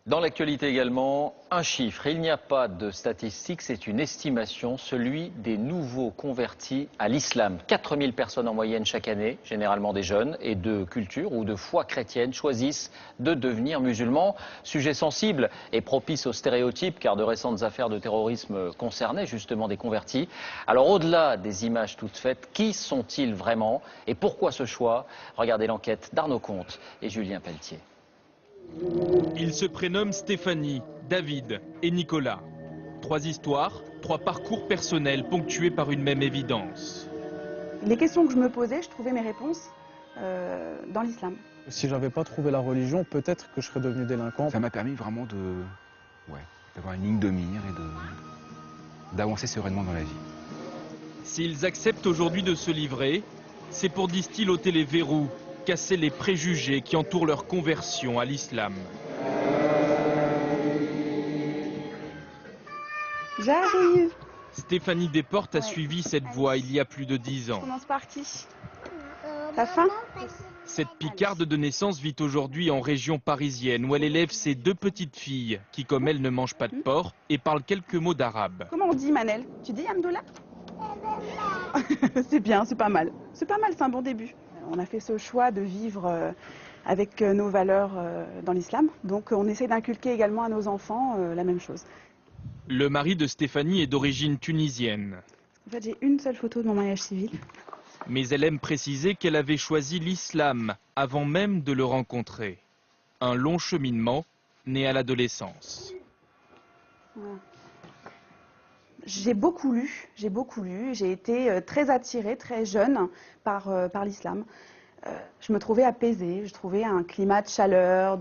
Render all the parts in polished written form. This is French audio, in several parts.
Dans l'actualité également, un chiffre. Il n'y a pas de statistique, c'est une estimation, celui des nouveaux convertis à l'islam. 4000 personnes en moyenne chaque année, généralement des jeunes et de culture ou de foi chrétienne, choisissent de devenir musulmans. Sujet sensible et propice aux stéréotypes, car de récentes affaires de terrorisme concernaient justement des convertis. Alors au-delà des images toutes faites, qui sont-ils vraiment et pourquoi ce choix? Regardez l'enquête d'Arnaud Comte et Julien Pelletier. Ils se prénomment Stéphanie, David et Nicolas. 3 histoires, 3 parcours personnels ponctués par une même évidence. Les questions que je me posais, je trouvais mes réponses dans l'islam. Si j'avais pas trouvé la religion, peut-être que je serais devenu délinquant. Ça m'a permis vraiment d'avoir une ligne de mire et d'avancer sereinement dans la vie. S'ils acceptent aujourd'hui de se livrer, c'est pour, disent-ils, ôter les verrous, casser les préjugés qui entourent leur conversion à l'islam. J'arrive. Stéphanie Desportes a suivi cette voie il y a plus de 10 ans. Je commence par qui? T'as faim? Cette Picarde de naissance vit aujourd'hui en région parisienne où elle élève ses 2 petites filles qui, comme elle, ne mangent pas de porc et parlent quelques mots d'arabe. Comment on dit Manel? Tu dis Amdoula? C'est bien, c'est pas mal. C'est pas mal, c'est un bon début. On a fait ce choix de vivre avec nos valeurs dans l'islam. Donc on essaie d'inculquer également à nos enfants la même chose. Le mari de Stéphanie est d'origine tunisienne. En fait, j'ai une seule photo de mon mariage civil. Mais elle aime préciser qu'elle avait choisi l'islam avant même de le rencontrer. Un long cheminement né à l'adolescence. Voilà. J'ai beaucoup lu, j'ai été très attirée, très jeune par l'islam. Je me trouvais apaisée, je trouvais un climat de chaleur,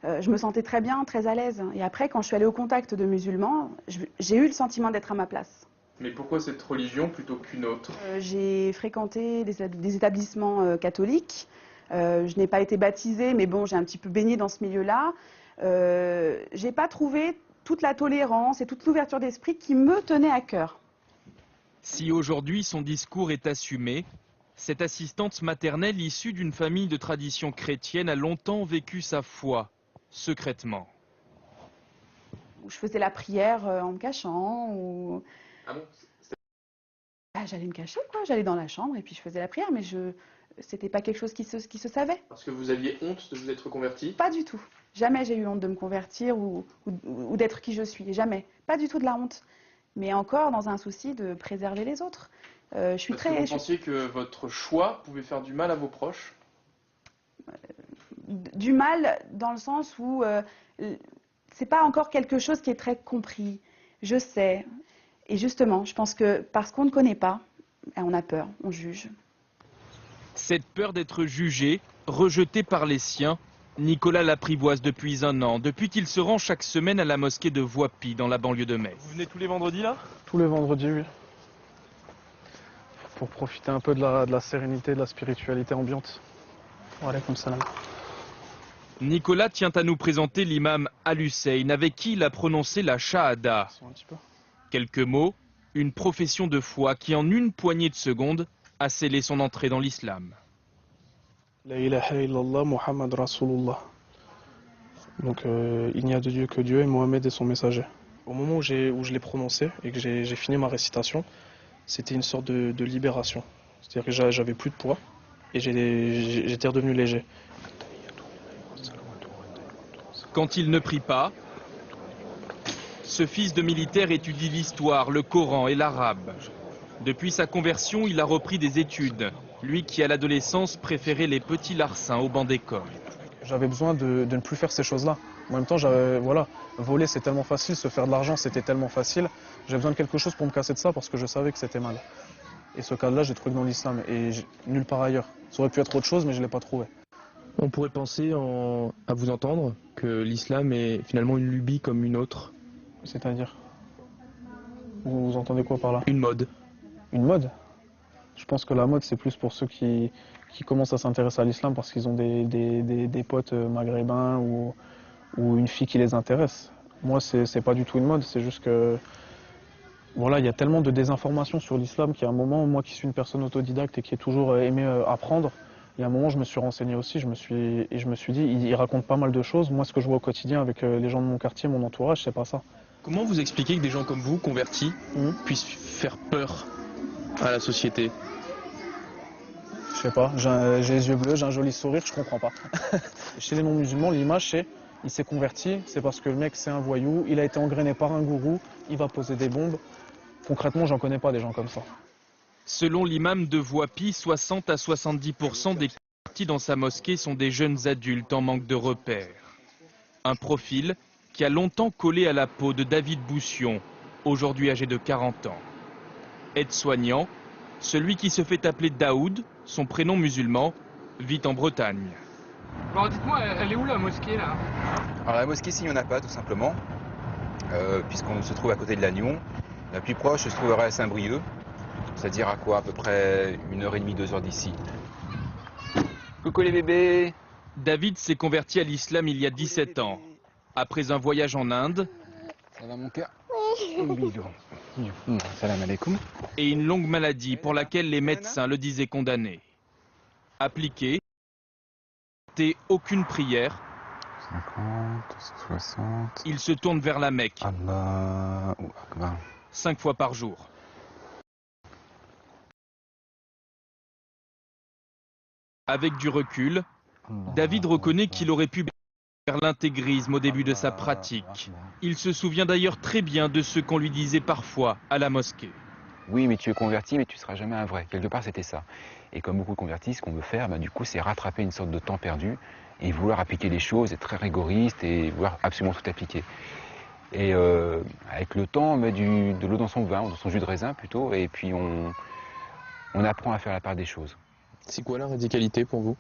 je me sentais très bien, très à l'aise. Et après, quand je suis allée au contact de musulmans, j'ai eu le sentiment d'être à ma place. Mais pourquoi cette religion plutôt qu'une autre? J'ai fréquenté des établissements catholiques. Je n'ai pas été baptisée, mais bon, j'ai un petit peu baigné dans ce milieu-là. J'ai pas trouvé toute la tolérance et toute l'ouverture d'esprit qui me tenait à cœur. Si aujourd'hui son discours est assumé, cette assistante maternelle issue d'une famille de tradition chrétienne a longtemps vécu sa foi, secrètement. Je faisais la prière en me cachant. Ou... Ah bon? J'allais me cacher, quoi. J'allais dans la chambre et puis je faisais la prière, mais c'était pas quelque chose qui se savait. Parce que vous aviez honte de vous être converti? Pas du tout. Jamais j'ai eu honte de me convertir ou d'être qui je suis. Jamais. Pas du tout de la honte. Mais encore dans un souci de préserver les autres. Je suis Parce que vous pensiez que votre choix pouvait faire du mal à vos proches? Du mal dans le sens où c'est pas encore quelque chose qui est très compris. Je sais. Et justement, je pense que parce qu'on ne connaît pas, on a peur, on juge. Cette peur d'être jugé, rejeté par les siens, Nicolas l'apprivoise depuis 1 an, depuis qu'il se rend chaque semaine à la mosquée de Voipy, dans la banlieue de Metz. Vous venez tous les vendredis là? Tous les vendredis, oui. Pour profiter un peu de la sérénité, de la spiritualité ambiante. Voilà, comme ça. Nicolas tient à nous présenter l'imam Al-Hussein, avec qui il a prononcé la Shahada. Quelques mots, une profession de foi qui en une poignée de secondes a scellé son entrée dans l'islam. La ilaha illallah Muhammad Rasulullah. Donc il n'y a de Dieu que Dieu et Mohamed est son messager. Au moment où je l'ai prononcé et que j'ai fini ma récitation, c'était une sorte de libération. C'est-à-dire que j'avais plus de poids et j'étais redevenu léger. Quand il ne prie pas, ce fils de militaire étudie l'histoire, le Coran et l'arabe. Depuis sa conversion, il a repris des études. Lui qui, à l'adolescence, préférait les petits larcins au banc d'école. J'avais besoin de ne plus faire ces choses-là. En même temps, voler c'est tellement facile, se faire de l'argent c'était tellement facile. J'avais besoin de quelque chose pour me casser de ça parce que je savais que c'était mal. Et ce cadre-là, j'ai trouvé dans l'islam et nulle part ailleurs. Ça aurait pu être autre chose, mais je ne l'ai pas trouvé. On pourrait penser, à vous entendre, que l'islam est finalement une lubie comme une autre. C'est-à-dire? Vous entendez quoi par là? Une mode. Une mode? Je pense que la mode, c'est plus pour ceux qui commencent à s'intéresser à l'islam parce qu'ils ont des potes maghrébins ou une fille qui les intéresse. Moi, c'est pas du tout une mode, c'est juste que... Voilà, il y a tellement de désinformation sur l'islam qu'à un moment, moi qui suis une personne autodidacte et qui ai toujours aimé apprendre, Et à un moment, je me suis renseigné aussi, je me suis dit, il raconte pas mal de choses. Moi, ce que je vois au quotidien avec les gens de mon quartier, mon entourage, c'est pas ça. Comment vous expliquez que des gens comme vous, convertis, puissent faire peur à la société? Je sais pas, j'ai les yeux bleus, j'ai un joli sourire, je comprends pas. Chez les non-musulmans, l'image c'est, il s'est converti, c'est parce que le mec c'est un voyou, il a été engrainé par un gourou, il va poser des bombes. Concrètement, j'en connais pas des gens comme ça. Selon l'imam de Voipy, 60 à 70% des convertis dans sa mosquée sont des jeunes adultes en manque de repères. Un profil qui a longtemps collé à la peau de David Boussion, aujourd'hui âgé de 40 ans. Aide-soignant, celui qui se fait appeler Daoud, son prénom musulman, vit en Bretagne. Bon, dites-moi, elle est où la mosquée là? Alors la mosquée, s'il n'y en a pas, tout simplement, puisqu'on se trouve à côté de Lannion. La plus proche se trouverait à Saint-Brieuc, c'est-à-dire à quoi, à peu près 1h30, 2 heures d'ici. Coucou les bébés! David s'est converti à l'islam il y a 17 ans. Après un voyage en Inde, Ça va mon cœur? Bisous. Salam alaikum. et une longue maladie pour laquelle les médecins le disaient condamné. Appliqué, aucune prière, 50, 60... il se tourne vers la Mecque, Allahu Akbar. 5 fois par jour. Avec du recul, David reconnaît qu'il aurait pu faire l'intégrisme au début de sa pratique. Il se souvient d'ailleurs très bien de ce qu'on lui disait parfois à la mosquée. Oui, mais tu es converti, mais tu ne seras jamais un vrai. Quelque part, c'était ça. Et comme beaucoup de convertis, ce qu'on veut faire, du coup, c'est rattraper une sorte de temps perdu et vouloir appliquer les choses, être très rigoriste et vouloir absolument tout appliquer. Et avec le temps, on met de l'eau dans son vin, dans son jus de raisin plutôt, et puis on apprend à faire la part des choses. C'est quoi la radicalité pour vous?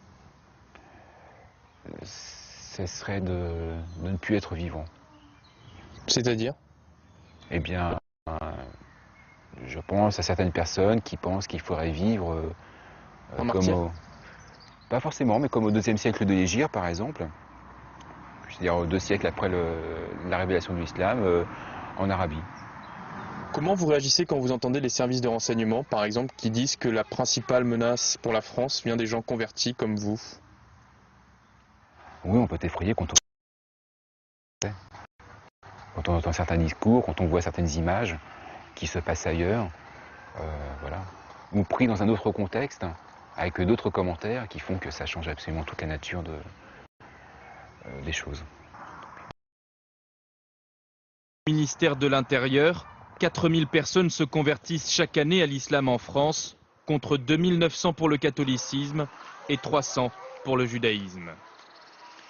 Ce serait de ne plus être vivant. C'est-à-dire? Eh bien, je pense à certaines personnes qui pensent qu'il faudrait vivre En martyr. Pas forcément, mais comme au IIe siècle de l'Hégire, par exemple. C'est-à-dire 2 siècles après la révélation de l'islam, en Arabie. Comment vous réagissez quand vous entendez les services de renseignement, par exemple, qui disent que la principale menace pour la France vient des gens convertis comme vous? Oui, on peut effrayer quand on entend certains discours, quand on voit certaines images qui se passent ailleurs, voilà. Ou pris dans un autre contexte, avec d'autres commentaires qui font que ça change absolument toute la nature des choses. Au ministère de l'Intérieur, 4000 personnes se convertissent chaque année à l'islam en France, contre 2900 pour le catholicisme et 300 pour le judaïsme.